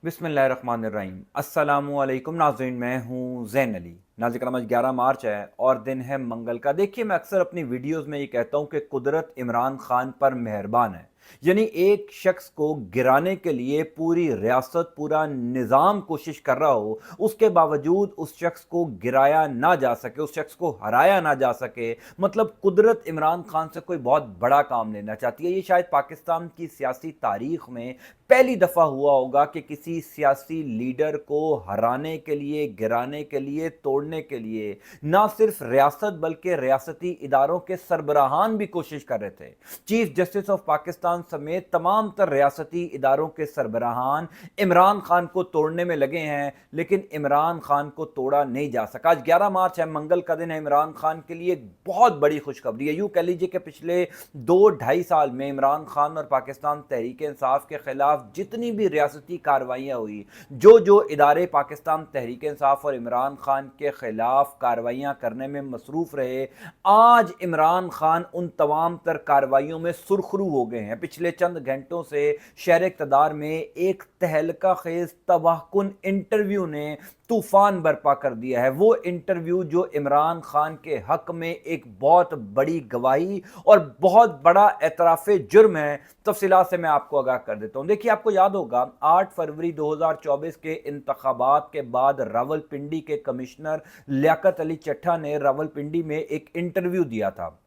बिस्मिल्लाहिर्रहमानिर्रहीम। अस्सलाम वालेकुम नाज़रीन, मैं हूँ ज़ैन अली। नाज़रीन करम, आज 11 मार्च है और दिन है मंगल का। देखिए, मैं अक्सर अपनी वीडियोज़ में ये कहता हूँ कि कुदरत इमरान खान पर मेहरबान है। यानी एक शख्स को गिराने के लिए पूरी रियासत, पूरा निज़ाम कोशिश कर रहा हो, उसके बावजूद उस शख्स को गिराया ना जा सके, उस शख्स को हराया ना जा सके, मतलब कुदरत इमरान खान से कोई बहुत बड़ा काम लेना चाहती है। ये शायद पाकिस्तान की सियासी तारीख में पहली दफ़ा हुआ होगा कि किसी सियासी लीडर को हराने के लिए, गिराने के लिए, तोड़ने के लिए ना सिर्फ रियासत बल्कि रियासती इदारों के सरबराहान भी कोशिश कर रहे थे। चीफ जस्टिस ऑफ पाकिस्तान समेत तमाम तर रियासती इदारों के सरबराहान इमरान खान को तोड़ने में लगे हैं, लेकिन इमरान खान को तोड़ा नहीं जा सका। आज 11 मार्च है, मंगल का दिन है। इमरान खान के लिए एक बहुत बड़ी खुशखबरी है। यूं कह लीजिए कि पिछले 2-2.5 साल में इमरान खान और पाकिस्तान तहरीक इंसाफ के खिलाफ जितनी भी रियासती कार्रवाइयां हुई, जो जो इदारे पाकिस्तान तहरीक इंसाफ और इमरान खान के खिलाफ कार्रवाइयां करने में मसरूफ रहे, आज इमरान खान उन तमाम तर कार्रवाइयों में सुरखरू हो गए हैं। पिछले चंद घंटों से शहर इक़्तिदार में एक तहलका खेज तबाहकुन इंटरव्यू ने तूफान बर्पा कर दिया है। वो इंटरव्यू जो इमरान खान के हक में एक बहुत बड़ी गवाही और बहुत बड़ा एतराफ़े जुर्म है। तफसीलात से मैं आपको आगाह कर देता हूँ। देखिए, आपको याद होगा 8 फरवरी 2024 के इंतखाबात के बाद रावलपिंडी के कमिश्नर लियाकत अली चट्ठा ने रावलपिंडी में एक इंटरव्यू दिया था।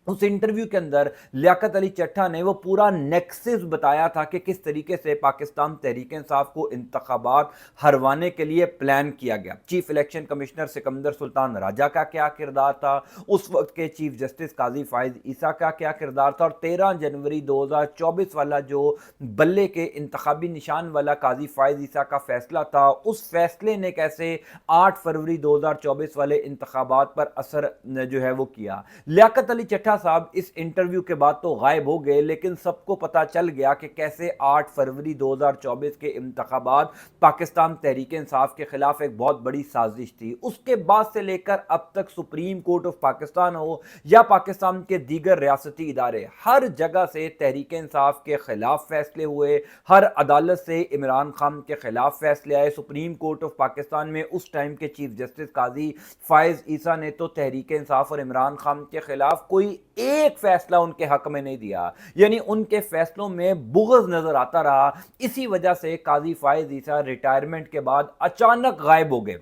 उस इंटरव्यू के अंदर लियाकत अली चट्ठा ने वो पूरा नेक्सस बताया था कि किस तरीके से पाकिस्तान तहरीक इंसाफ को इंतखाबात हरवाने के लिए प्लान किया गया। Chief election commissioner Sikandar Sultan Raja का क्या किरदार था, उस वक्त के चीफ जस्टिस काजी फाइज ईसा का क्या किरदार था, और 13 जनवरी 2024 वाला जो बल्ले के इंतखाबी निशान वाला काजी फाइज ईसा का फैसला था, उस फैसले ने कैसे 8 फरवरी 2024 वाले इंतखाबात पर असर जो है वो किया। लियाकत अली चट्ठा साहब इस इंटरव्यू के बाद तो गायब हो गए, लेकिन सबको पता चल गया कि कैसे 8 फरवरी 2024 के इंतखाबात पाकिस्तान तहरीक इंसाफ के खिलाफ एक बहुत बड़ी साजिश थी। उसके बाद से लेकर अब तक सुप्रीम कोर्ट ऑफ पाकिस्तान हो या पाकिस्तान के दीगर रियासती इदारे, हर जगह से तहरीक इंसाफ के खिलाफ फैसले हुए, हर अदालत से इमरान खान के खिलाफ फैसले आए। सुप्रीम कोर्ट ऑफ पाकिस्तान में उस टाइम के चीफ जस्टिस काजी फाइज ईसा ने तो तहरीक इंसाफ और इमरान खान के खिलाफ कोई एक फैसला उनके हक में नहीं दिया, यानी उनके फैसलों में बुग़्ज़ नजर आता रहा। इसी वजह से काजी फाइज ईसा रिटायरमेंट के बाद अचानक गायब हो गए,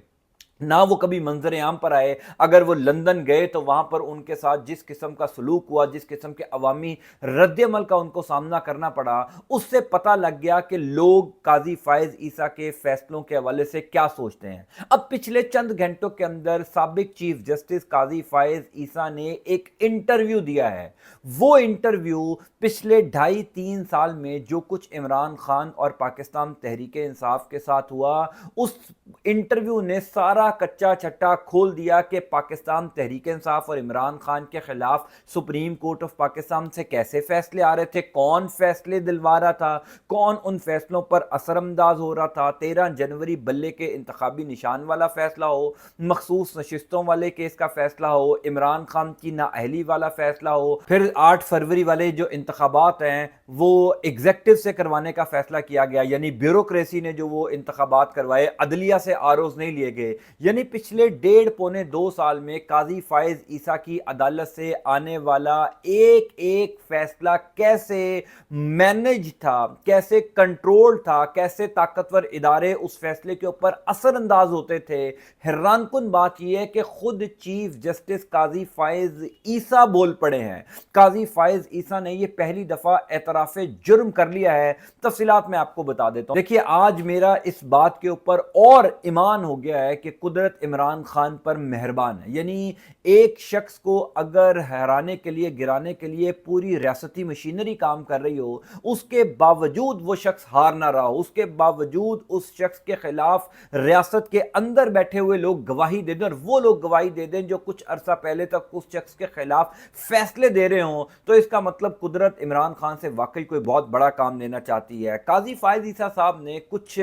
ना वो कभी मंजर आम पर आए। अगर वो लंदन गए तो वहां पर उनके साथ जिस किस्म का सलूक हुआ, जिस किस्म के अवामी रद्दमल का उनको सामना करना पड़ा, उससे पता लग गया कि लोग काजी फाइज ईसा के फैसलों के हवाले से क्या सोचते हैं। अब पिछले चंद घंटों के अंदर साबिक चीफ जस्टिस काजी फाइज ईसा ने एक इंटरव्यू दिया है। वो इंटरव्यू पिछले 2.5-3 साल में जो कुछ इमरान खान और पाकिस्तान तहरीक इंसाफ के साथ हुआ, उस इंटरव्यू ने सारा कच्चा छट्टा खोल दिया कि पाकिस्तान तहरीक इंसाफ और इमरान खान के खिलाफ सुप्रीम कोर्ट ऑफ पाकिस्तान से कैसे फैसले आ रहे थे, कौन फैसले दिलवा रहा था, कौन उन फैसलों पर असरअंदाज हो रहा था। 13 जनवरी बल्ले के इंतखाबी निशान वाला फैसला हो, मखसूस नशिस्तों वाले केस का फैसला हो, इमरान खान की नाअहली वाला फैसला हो, फिर 8 फरवरी वाले जो इंतखाबात हैं वो एग्जेक्टिव से करवाने का फैसला किया गया, यानी ब्यूरोक्रेसी ने जो वो इंतखाबात करवाए, अदलिया से आरोज नहीं लिए गए। यानी पिछले 1.5-2 साल में काजी फाइज ईसा की अदालत से आने वाला एक एक फैसला कैसे मैनेज था, कैसे कंट्रोल था, कैसे ताकतवर इदारे उस फैसले के ऊपर असरअंदाज होते थे। हैरानकुन बात यह है कि खुद चीफ जस्टिस काजी फाइज ईसा बोल पड़े हैं। काजी फाइज ईसा ने यह पहली दफा एतराफे जुर्म कर लिया है। तफसीलात मैं आपको बता देता हूं। देखिए, आज मेरा इस बात के ऊपर और ईमान हो गया है कि कुदरत इमरान खान पर मेहरबान है। यानी एक शख्स को अगर हराने के लिए, गिराने के लिए पूरी रियासती मशीनरी काम कर रही हो, उसके बावजूद वो शख्स हार ना रहा हो, उसके बावजूद उस शख्स के खिलाफ रियासत के अंदर बैठे हुए लोग गवाही दे दें, और वो लोग गवाही दे दें जो कुछ अरसा पहले तक उस शख्स के खिलाफ फैसले दे रहे हों, तो इसका मतलब कुदरत इमरान खान से वाकई कोई बहुत बड़ा काम लेना चाहती है। काजी फाइज ईसा साहब ने कुछ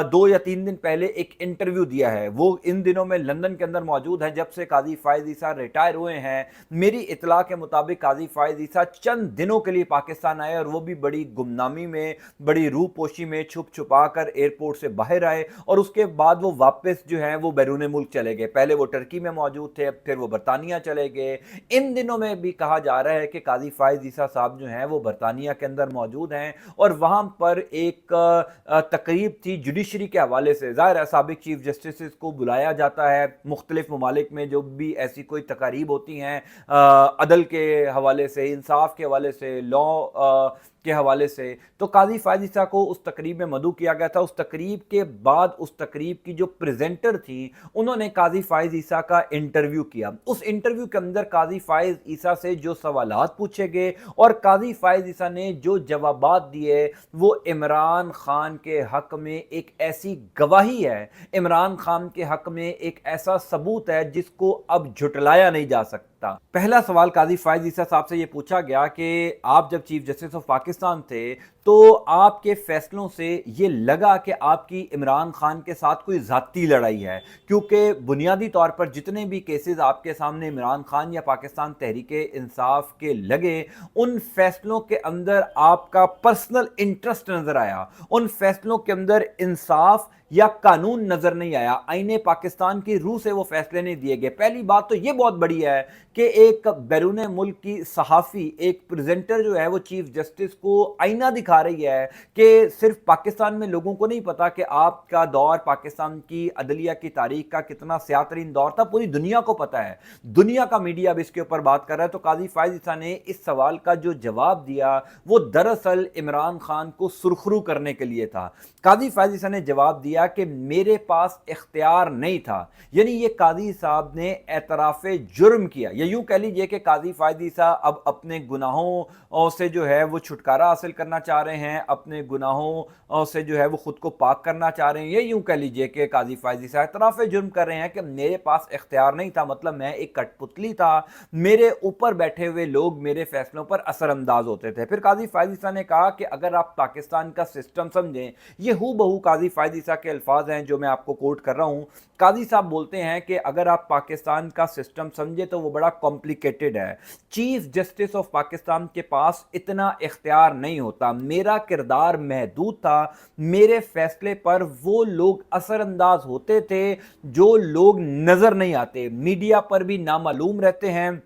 2 या 3 दिन पहले एक इंटरव्यू दिया है। वो इन दिनों में लंदन के अंदर मौजूद है जब से काजी फायज ईसा रिटायर हुए हैं। मेरी इतला के मुताबिक काजी फायज ईसा चंद दिनों के लिए पाकिस्तान आए और वो भी बड़ी गुमनामी में, बड़ी रूपोशी में छुप छुपा कर एयरपोर्ट से बाहर आए और उसके बाद वो वापस जो है वो बैरून मुल्क चले गए। पहले वो टर्की में मौजूद थे, फिर वो बरतानिया चले गए। इन दिनों में भी कहा जा रहा है कि काजी फायज ईसा साहब जो हैं वो बरतानिया के अंदर मौजूद हैं और वहां पर एक तकरीब थी जुडिशरी के हवाले से। ज़ाहिर है साबिक चीफ जस्टिस को बुलाया जाता है मुख्तलिफ ममालिक में, जो भी ऐसी कोई तकारीब होती हैं अदल के हवाले से, इंसाफ के हवाले से, लॉ के हवाले से। तो काजी फायज ईसा को उस तकरीब में मदऊ किया गया था। उस तकरीब के बाद उस तकरीब की जो प्रेजेंटर थी उन्होंने काजी फायज ईसा का इंटरव्यू किया। उस इंटरव्यू के अंदर काजी फायज ईसा से जो सवालात पूछे गए और काजी फायज ईसा ने जो जवाबात दिए वो इमरान खान के हक में एक ऐसी गवाही है, इमरान खान के हक में एक ऐसा सबूत है जिसको अब झुटलाया नहीं जा सकता। पहला सवाल काजी फायज ईसा साहब से ये पूछा गया कि आप जब चीफ जस्टिस ऑफ पाकिस्तान थे तो आपके फैसलों से ये लगा कि आपकी इमरान खान के साथ कोई ज़ाती लड़ाई है, क्योंकि बुनियादी तौर पर जितने भी केसेस आपके सामने इमरान खान या पाकिस्तान तहरीके इंसाफ के लगे, उन फैसलों के अंदर आपका पर्सनल इंटरेस्ट नजर आया, उन फैसलों के अंदर इंसाफ या कानून नजर नहीं आया, आईने पाकिस्तान की रूह से वो फैसले नहीं दिए गए। पहली बात तो ये बहुत बड़ी है कि एक बैरून मुल्क की सहाफ़ी, एक प्रेजेंटर जो है वो चीफ जस्टिस को आईना दिखा रही है कि सिर्फ पाकिस्तान में लोगों को नहीं पता कि आपका दौर पाकिस्तान की अदलिया की तारीख का कितना स्यातरीन दौर था, पूरी दुनिया को पता है। दुनिया का मीडिया अब इसके ऊपर बात कर रहा है। तो काजी फायज ईसा ने इस सवाल का जो जवाब दिया वो दरअसल इमरान खान को सुरखरू करने के लिए था। काजी फायज ईसा ने जवाब दिया कि मेरे पास इख्तियार नहीं था, यानी ये काजी साहब ने एतराफ़े जुर्म किया, या यूं कह लीजिए कि काजी फायज ईसा अब अपने गुनाहों से जो है वो छुटकारा हासिल करना चाह रहे हैं, अपने गुनाहों से जो है वो खुद को पाक करना चाह रहे हैं। ये यूं कह लीजिए कि काजी फायज ईसा एतराफ़े जुर्म कर रहे हैं कि मेरे पास इख्तियार नहीं था, मतलब मैं एक कठपुतली था, मेरे ऊपर बैठे हुए लोग मेरे फैसलों पर असरअंदाज होते थे। फिर काजी फायज ईसा ने कहा कि अगर आप पाकिस्तान का सिस्टम समझें, ये हू बहू काजी फायज ईसा के अल्फाज हैं जो मैं आपको कोट कर रहा हूं। काजी साहब बोलते हैं कि अगर आप पाकिस्तान का सिस्टम समझे तो वो बड़ा कॉम्प्लिकेटेड है। चीफ जस्टिस ऑफ पाकिस्तान के पास इतना इख्तियार नहीं होता, मेरा किरदार महदूद था, मेरे फैसले पर वो लोग असरअंदाज होते थे जो लोग नजर नहीं आते, मीडिया पर भी नामालूम रहते हैं,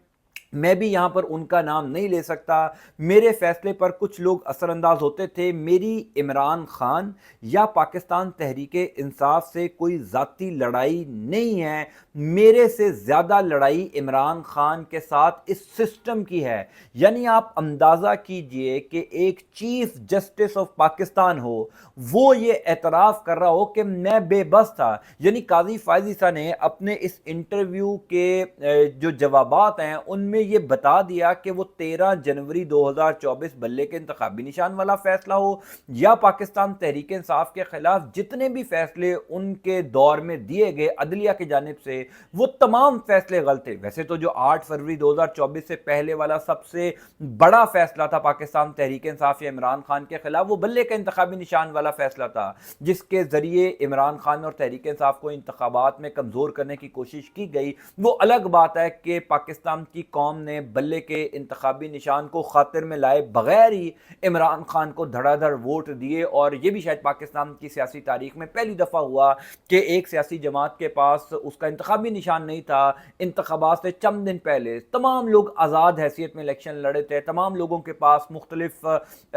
मैं भी यहां पर उनका नाम नहीं ले सकता। मेरे फैसले पर कुछ लोग असरअंदाज होते थे। मेरी इमरान खान या पाकिस्तान तहरीके इंसाफ से कोई ज़ाती लड़ाई नहीं है, मेरे से ज़्यादा लड़ाई इमरान खान के साथ इस सिस्टम की है। यानी आप अंदाज़ा कीजिए कि एक चीफ जस्टिस ऑफ पाकिस्तान हो, वो ये एतराफ़ कर रहा हो कि मैं बेबस था। यानी काजी फायज ईसा ने अपने इस इंटरव्यू के जो जवाबात हैं उनमें ये बता दिया कि वो 13 जनवरी 2024 बल्ले के इंतखाबी निशान वाला फैसला हो या पाकिस्तान तहरीक इंसाफ के खिलाफ जितने भी फैसले उनके दौर में दिए गए अदलिया की जानिब से, वो तमाम फैसले गलत थे। वैसे तो जो 8 फरवरी 2024 से पहले वाला सबसे बड़ा फैसला था पाकिस्तान तहरीक इंसाफ या इमरान खान के खिलाफ, वो बल्ले के इंतखाबी निशान वाला फैसला था, जिसके जरिए इमरान खान और तहरीक इंसाफ को इंतखाबात में कमजोर करने की कोशिश की गई। वो अलग बात है कि पाकिस्तान की कौम ने बल्ले के इंतखाबी निशान को खातिर में लाए बगैर ही इमरान खान को धड़ाधड़ वोट दिए, और यह भी शायद पाकिस्तान की सियासी तारीख में पहली दफा हुआ कि एक सियासी जमात के पास उसका इंतखाबी निशान नहीं था। इंतखाबात से चंद दिन पहले तमाम लोग आज़ाद हैसियत में इलेक्शन लड़े थे, तमाम लोगों के पास मुख्तलिफ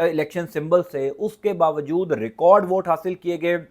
इलेक्शन सिंबल से, उसके बावजूद रिकॉर्ड वोट हासिल किए गए,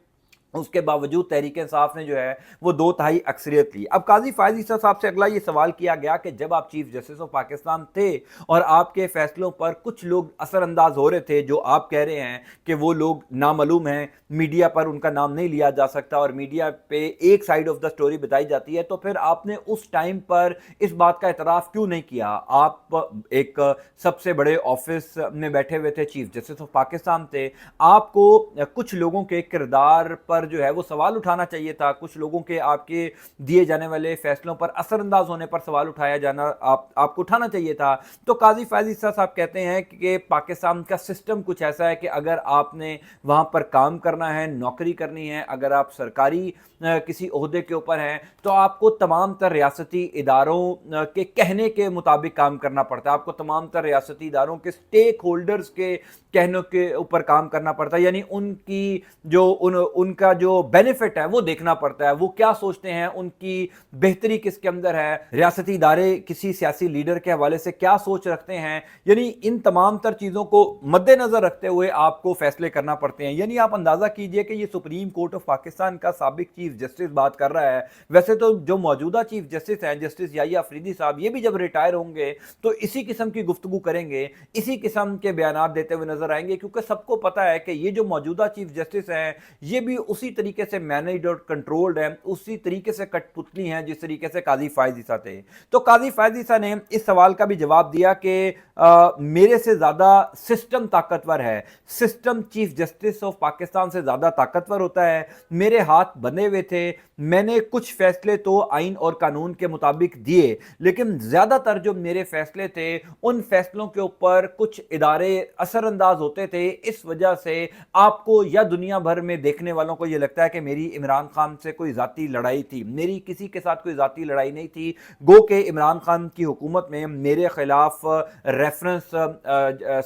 उसके बावजूद तहरीक इंसाफ ने जो है वो 2/3 अक्सरियत ली। अब काजी फायज ईसा साहब से अगला ये सवाल किया गया कि जब आप चीफ जस्टिस ऑफ पाकिस्तान थे और आपके फैसलों पर कुछ लोग असरअंदाज हो रहे थे, जो आप कह रहे हैं कि वो लोग नामालूम हैं, मीडिया पर उनका नाम नहीं लिया जा सकता और मीडिया पे एक साइड ऑफ द स्टोरी बताई जाती है, तो फिर आपने उस टाइम पर इस बात का एतराफ़ क्यों नहीं किया? आप एक सबसे बड़े ऑफिस में बैठे हुए थे, चीफ जस्टिस ऑफ पाकिस्तान थे, आपको कुछ लोगों के किरदार पर पर जो है वो सवाल उठाना चाहिए था, कुछ लोगों के आपके दिए जाने वाले फैसलों पर असर अंदाज होने पर सवाल उठाया जाना आपको उठाना चाहिए था। तो काजी फैज ईसा साहब कहते हैं कि पाकिस्तान का सिस्टम कुछ ऐसा है कि अगर आपने वहां पर काम करना है, नौकरी करनी है, अगर आप सरकारी किसी ओहदे के ऊपर हैं, तो आपको तमाम तर रियासती इदारों के कहने के मुताबिक काम करना पड़ता है, आपको तमाम तर रियासती इदारों के स्टेक होल्डर्स के कहने के ऊपर काम करना पड़ता है, यानी उनका जो बेनिफिट है वो देखना पड़ता है, वो क्या सोचते हैं, उनकी बेहतरी किसके अंदर है, रियासती इदारे किसी सियासी लीडर के हवाले से क्या सोच रखते हैं, यानी इन तमाम तर चीज़ों को मद्देनजर रखते हुए आपको फैसले करना पड़ते हैं। यानी आप अंदाज़ा कीजिए कि ये सुप्रीम कोर्ट ऑफ पाकिस्तान का साबिक चीफ जस्टिस बात कर रहा है। वैसे तो जो मौजूदा चीफ जस्टिस हैं, जस्टिस याहिया अफरीदी साहब, ये भी जब रिटायर होंगे तो इसी किस्म की गुफ्तगू करेंगे, इसी किस्म के बयान देते हुए नजर आएंगे, क्योंकि सबको पता है कि ये जो मौजूदा चीफ जस्टिस हैं ये भी उसी तरीके से मैनेज्ड और कंट्रोल्ड हैं, उसी तरीके से कठपुतली हैं जिस तरीके से काजी फैज ईसा थे। तो काजी फैज ईसा ने इस सवाल का भी जवाब दिया कि मेरे से ज्यादा सिस्टम ताकतवर है, system chief justice of Pakistan से ज्यादा ताकतवर होता है, मेरे हाथ बंधे हुए थे, मैंने कुछ फैसले तो आइन और कानून के मुताबिक दिए, लेकिन ज्यादातर जो मेरे फैसले थे उन फैसलों के ऊपर कुछ इदारे असरअंदाज होते थे। इस वजह से आपको या दुनिया भर में देखने वालों को यह लगता है कि मेरी इमरान खान से कोई जाती लड़ाई थी, मेरी किसी के साथ कोई जाती लड़ाई नहीं थी। गो के इमरान खान की हुकूमत में मेरे खिलाफ रेफरेंस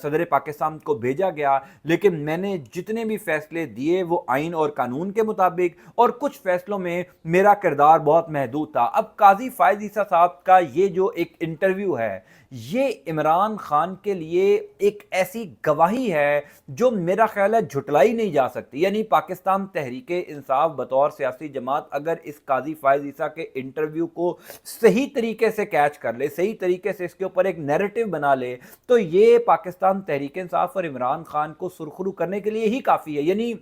सदर पाकिस्तान को भेजा गया, लेकिन मैंने जितने भी फैसले दिए वो आइन और कानून के मुताबिक, और कुछ फैसलों में मेरा किरदार बहुत महदूद था। अब काजी फैज ईसा साहब का ये जो एक इंटरव्यू है, ये इमरान खान के लिए एक ऐसी गवाही है जो मेरा ख्याल है झुटलाई नहीं जा सकती। यानी पाकिस्तान तहरीक इंसाफ बतौर सियासी जमात अगर इस काजी फैज ईसा के इंटरव्यू को सही तरीके से कैच कर ले, सही तरीके से इसके ऊपर एक नैरेटिव बना ले, तो ये पाकिस्तान तहरीक इंसाफ और इमरान खान को सुरखरू करने के लिए ही काफ़ी है। यानी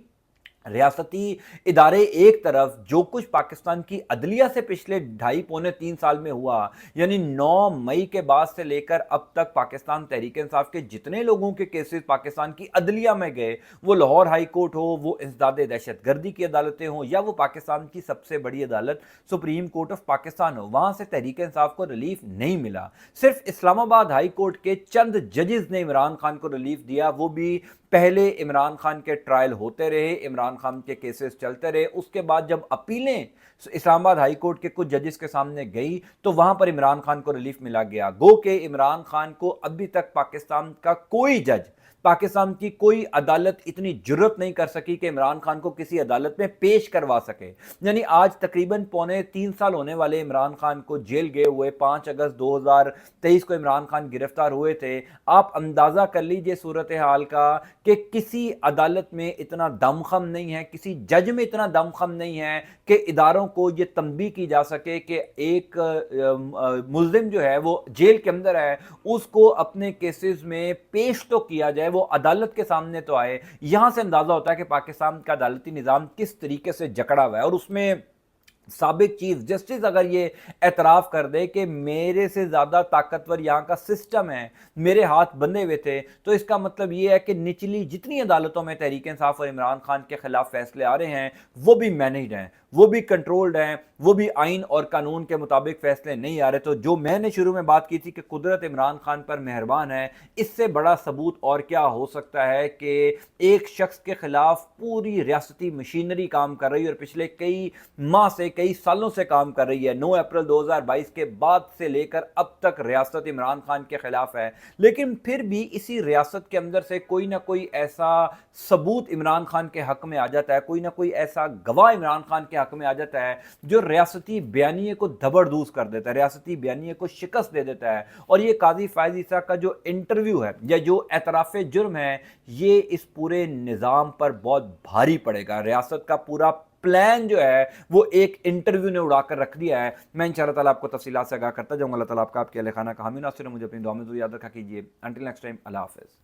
रियासती इदारे एक तरफ, जो कुछ पाकिस्तान की अदलिया से पिछले 2.5-3 साल में हुआ, यानी 9 मई के बाद से लेकर अब तक पाकिस्तान तहरीक इंसाफ के जितने लोगों के केसेस पाकिस्तान की अदलिया में गए, वो लाहौर हाई कोर्ट हो, वो इंसदाद दहशतगर्दी की अदालतें हों, या वो पाकिस्तान की सबसे बड़ी अदालत सुप्रीम कोर्ट ऑफ पाकिस्तान हो, वहाँ से तहरीक इंसाफ को रिलीफ नहीं मिला। सिर्फ इस्लामाबाद हाई कोर्ट के चंद जजेस ने इमरान खान को रिलीफ दिया, वो भी पहले इमरान खान के ट्रायल होते रहे, इमरान खान के केसेस चलते रहे, उसके बाद जब अपीलें इस्लामाबाद हाई कोर्ट के कुछ जजेस के सामने गई तो वहां पर इमरान खान को रिलीफ मिला गया। गो के इमरान खान को अभी तक पाकिस्तान का कोई जज, पाकिस्तान की कोई अदालत इतनी जुर्रत नहीं कर सकी कि इमरान खान को किसी अदालत में पेश करवा सके। यानी आज तकरीबन 2.25 साल होने वाले इमरान खान को जेल गए हुए, 5 अगस्त 2023 को इमरान खान गिरफ्तार हुए थे। आप अंदाजा कर लीजिए सूरत हाल का कि किसी अदालत में इतना दमखम नहीं है, किसी जज में इतना दमखम नहीं है कि इदारों को यह तंबीह की जा सके कि एक मुल्जिम जो है वो जेल के अंदर है, उसको अपने केसेस में पेश तो किया जाए, वो अदालत के सामने तो आए। यहां से अंदाजा होता है कि पाकिस्तान का अदालती निजाम किस तरीके से जकड़ा हुआ है। और उसमें साबिक चीफ जस्टिस अगर ये एतराफ़ कर दे कि मेरे से ज़्यादा ताकतवर यहाँ का सिस्टम है, मेरे हाथ बंधे हुए थे, तो इसका मतलब ये है कि निचली जितनी अदालतों में तहरीक इंसाफ और इमरान खान के खिलाफ फैसले आ रहे हैं वो भी मैनेज्ड हैं, वो भी कंट्रोल्ड हैं, वो भी आइन और कानून के मुताबिक फैसले नहीं आ रहे। तो जो मैंने शुरू में बात की थी कि कुदरत इमरान खान पर मेहरबान है, इससे बड़ा सबूत और क्या हो सकता है कि एक शख्स के खिलाफ पूरी रियासती मशीनरी काम कर रही है और पिछले कई माह से, कई सालों से काम कर रही है। 9 अप्रैल 2022 के बाद से लेकर अब तक रियासत इमरान खान के खिलाफ है, लेकिन फिर भी इसी रियासत के अंदर से कोई ना कोई ऐसा सबूत इमरान खान के हक में आ जाता है, कोई ना कोई ऐसा गवाह इमरान खान के हक में आ जाता है जो रियासती बयानिए को धबरदूस कर देता है, रियासती बयानिए को शिकस्त दे देता है। और ये काजी फैज ईसा का जो इंटरव्यू है या जो एतराफ़े जुर्म है, ये इस पूरे निज़ाम पर बहुत भारी पड़ेगा। रियासत का पूरा प्लान जो है वो एक इंटरव्यू ने उड़ाकर रख दिया है। मैं इंशाअल्लाह ताला आपको तफसीलात से आगाह करता जाऊंगा। अल्लाह ताला आपका आपके अहल खाना का हामी नासिर, मुझे अपनी दुआ में याद रखा कीजिए। अंटिल नेक्स्ट टाइम, अल्लाह हाफ़िज़।